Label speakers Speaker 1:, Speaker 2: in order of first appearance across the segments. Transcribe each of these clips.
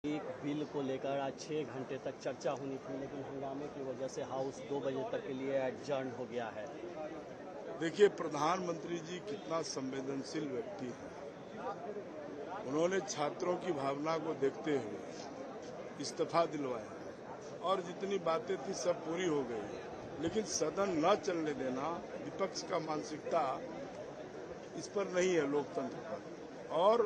Speaker 1: एक बिल को लेकर आज 6 घंटे तक चर्चा होनी थी, लेकिन हंगामे की वजह से हाउस 2 बजे तक के लिए एडजर्न हो गया है।
Speaker 2: देखिए, प्रधानमंत्री जी कितना संवेदनशील व्यक्ति है। उन्होंने छात्रों की भावना को देखते हुए इस्तीफा दिलवाया और जितनी बातें थी सब पूरी हो गई, लेकिन सदन न चलने देना विपक्ष का मानसिकता इस पर नहीं है, लोकतंत्र पर और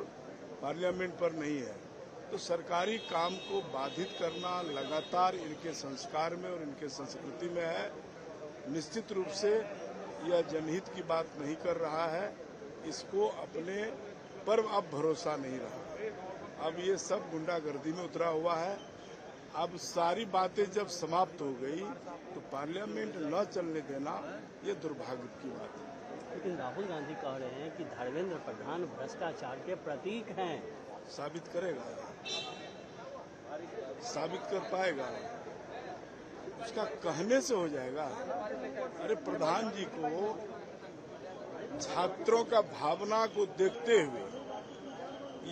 Speaker 2: पार्लियामेंट पर नहीं है। तो सरकारी काम को बाधित करना लगातार इनके संस्कार में और इनके संस्कृति में है। निश्चित रूप से यह जनहित की बात नहीं कर रहा है, इसको अपने पर अब भरोसा नहीं रहा। अब ये सब गुंडागर्दी में उतरा हुआ है। अब सारी बातें जब समाप्त हो गई तो पार्लियामेंट न चलने देना ये दुर्भाग्य की बात है।
Speaker 1: लेकिन राहुल गांधी कह रहे हैं कि धर्मेंद्र प्रधान भ्रष्टाचार के प्रतीक हैं।
Speaker 2: साबित करेगा, साबित कर पाएगा, उसका कहने से हो जाएगा। अरे प्रधान जी को छात्रों का भावना को देखते हुए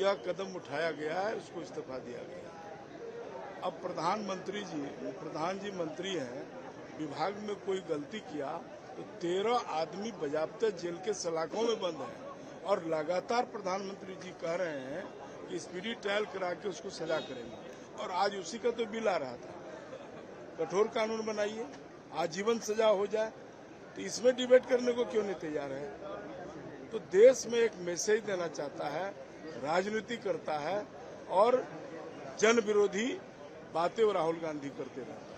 Speaker 2: यह कदम उठाया गया है, उसको इस्तीफा दिया गया है। अब प्रधान जी मंत्री हैं, विभाग में कोई गलती किया तो 13 आदमी बजाबते जेल के सलाखों में बंद है और लगातार प्रधानमंत्री जी कह रहे हैं कि स्पीडी ट्रायल करा के उसको सजा करेंगे। और आज उसी का तो बिल आ रहा था, कठोर कानून बनाइए, आजीवन सजा हो जाए, तो इसमें डिबेट करने को क्यों नहीं तैयार है? तो देश में एक मैसेज देना चाहता है, राजनीति करता है और जन विरोधी बातें राहुल गांधी करते रहता है।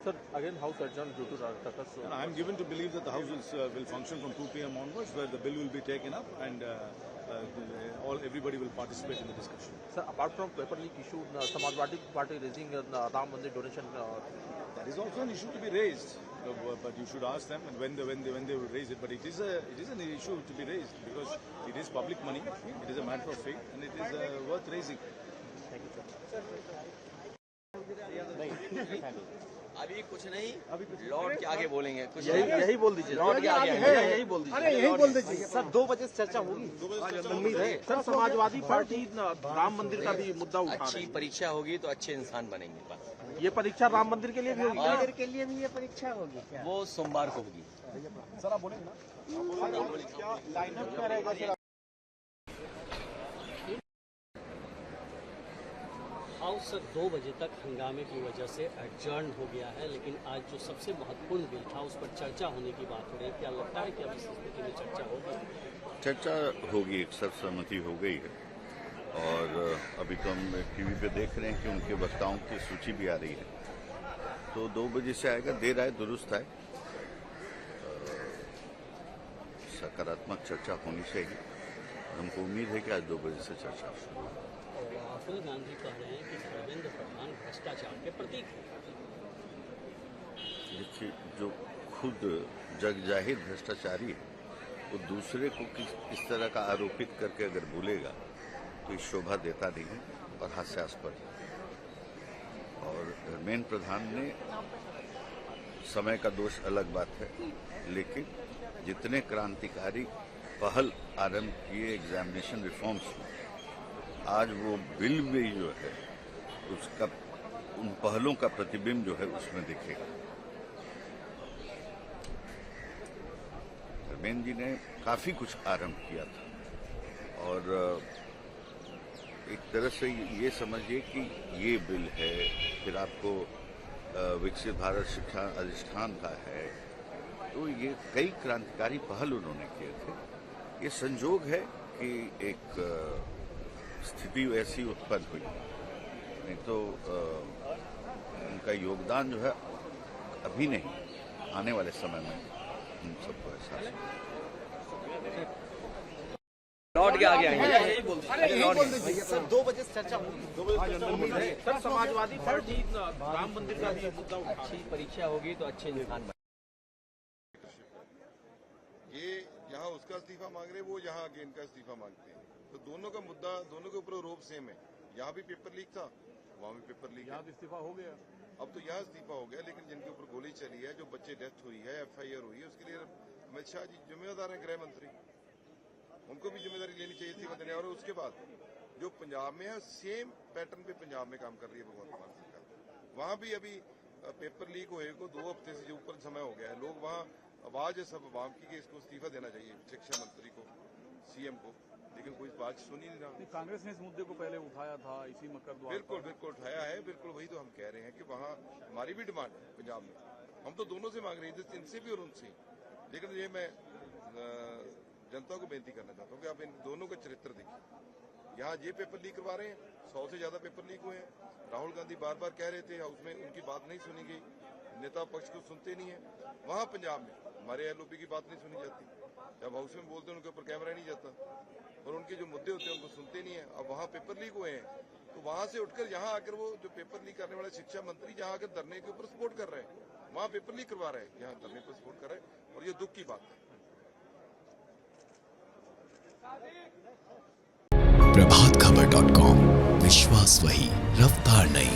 Speaker 3: Sir, again, House adjourned due to Takas.
Speaker 4: I am given to believe that the House will function from 2 p.m. onwards, where the bill will be taken up and everybody will participate in the discussion.
Speaker 3: Sir, apart from paper leak issue, Samajwadi Party raising Ram Mandir donation.
Speaker 4: That is also an issue to be raised, but you should ask them and when they will raise it. But it is an issue to be raised because it is public money, it is a matter of faith, and it is worth raising.
Speaker 1: Thank you, sir.
Speaker 5: अभी कुछ नहीं, लौट के आगे बोलेंगे। कुछ
Speaker 3: यही बोल दीजिए,
Speaker 5: लौट के आगे
Speaker 3: यही बोल दीजिए।
Speaker 6: अरे यही बोल दीजिए
Speaker 3: सर 2 बजे से चर्चा होगी, उम्मीद है। सर समाजवादी पार्टी राम मंदिर का भी मुद्दा उठा रही है।
Speaker 5: अच्छी परीक्षा होगी तो अच्छे इंसान बनेंगे। बस
Speaker 3: ये परीक्षा राम मंदिर के लिए भी होगी।
Speaker 6: मंदिर के लिए भी ये परीक्षा होगी क्या?
Speaker 5: वो सोमवार को होगी।
Speaker 3: सर आप बोलेंगे ना।
Speaker 1: हाउस 2 बजे तक हंगामे की वजह से एडजर्न हो गया है, लेकिन आज जो सबसे महत्वपूर्ण बिल था उस पर चर्चा होने की बात हो रही है। क्या लगता है कि अब इस स्थिति में चर्चा होगी?
Speaker 7: चर्चा होगी, एक सर्वसम्मति हो गई है और अभी तो हम टीवी पे देख रहे हैं कि उनके वक्ताओं की सूची भी आ रही है, तो 2 बजे से आएगा। देर आए दुरुस्त आए, सकारात्मक चर्चा होनी चाहिए। हमको उम्मीद है कि आज 2 बजे से चर्चा शुरू होगी।
Speaker 1: राहुल गांधी कह रहे हैं कि धर्मेंद्र प्रधान भ्रष्टाचार के प्रतीक हैं।
Speaker 7: देखिए, जो खुद जग जाहिर भ्रष्टाचारी है वो दूसरे को किस तरह का आरोपित करके अगर बोलेगा तो ये शोभा देता नहीं है और हास्यास्पद है। और धर्मेंद्र प्रधान ने समय का दोष अलग बात है, लेकिन जितने क्रांतिकारी पहल आरंभ किए एग्जामिनेशन रिफॉर्म्स में, आज वो बिल भी जो है उसका उन पहलों का प्रतिबिंब जो है उसमें दिखेगा। धर्मेंद्र जी ने काफी कुछ आरंभ किया था और एक तरह से ये समझिए कि ये बिल है, फिर आपको विकसित भारत शिक्षा अधिष्ठान का है, तो ये कई क्रांतिकारी पहल उन्होंने किए थे। ये संजोग है कि एक स्थिति ऐसी उत्पन्न हुई, नहीं तो उनका योगदान जो है अभी नहीं, आने वाले समय में हम सबको एहसास होगा।
Speaker 5: लौट के आगे आएंगे।
Speaker 3: सर 2 बजे से चर्चा होगी, उम्मीद है। सर समाजवादी पार्टी राम मंदिर का भी मुद्दा उठा रही है।
Speaker 5: अच्छी परीक्षा होगी तो अच्छे इंसान बनेंगे।
Speaker 8: ये यहाँ उसका इस्तीफा मांग रहे, वो यहाँ आगे इनका इस्तीफा मांगते हैं, तो दोनों का मुद्दा, दोनों के ऊपर रोप सेम है। यहाँ भी पेपर लीक था, वहाँ भी पेपर लीक है।
Speaker 3: इस्तीफा हो गया,
Speaker 8: अब तो यहाँ इस्तीफा हो गया, लेकिन जिनके ऊपर गोली चली है, जो बच्चे डेथ हुई है, FIR हुई है, उसके लिए अमित शाह जी जिम्मेदार हैं, गृह मंत्री। उनको भी जिम्मेदारी लेनी चाहिए इस्तीफा देने। और उसके बाद जो पंजाब में है सेम पैटर्न पे पंजाब में काम कर रही है भगवंत मान सरकार। वहां भी अभी पेपर लीक हुए को 2 हफ्ते से जो ऊपर समय हो गया है, लोग वहां आवाज है सब आवाम की कि इसको इस्तीफा देना चाहिए शिक्षा मंत्री को, सीएम को, लेकिन कोई बात सुन ही नहीं रहा।
Speaker 4: कांग्रेस ने इस मुद्दे को पहले उठाया था इसी मकर द्वार।
Speaker 8: बिल्कुल बिल्कुल उठाया है, बिल्कुल वही तो हम कह रहे हैं कि वहाँ हमारी भी डिमांड है पंजाब में, हम तो दोनों से मांग रहे हैं, इनसे भी और उनसे। लेकिन ये मैं जनता को बेनती करना चाहता हूँ कि आप इन दोनों का चरित्र देखिए। यहाँ ये पेपर लीक करवा रहे हैं, 100 से ज्यादा पेपर लीक हुए हैं। राहुल गांधी बार बार कह रहे थे हाउस में, उनकी बात नहीं सुनी गई, नेता पक्ष को सुनते नहीं है। वहाँ पंजाब में हमारे एलओपी की बात नहीं सुनी जाती, जब हाउस में बोलते हैं उनके ऊपर कैमरा नहीं जाता, और उनके जो मुद्दे होते हैं उनको सुनते नहीं है। अब वहाँ पेपर लीक हुए हैं तो वहां से उठकर यहाँ आकर वो जो पेपर लीक करने वाले शिक्षा मंत्री जहाँ आकर धरने के ऊपर सपोर्ट कर रहे हैं, वहाँ पेपर लीक करवा रहे हैं, यहाँ धरने पर सपोर्ट कर रहे हैं, और ये दुख की बात है।
Speaker 9: प्रभातखबर.com, विश्वास वही, रफ्तार नहीं।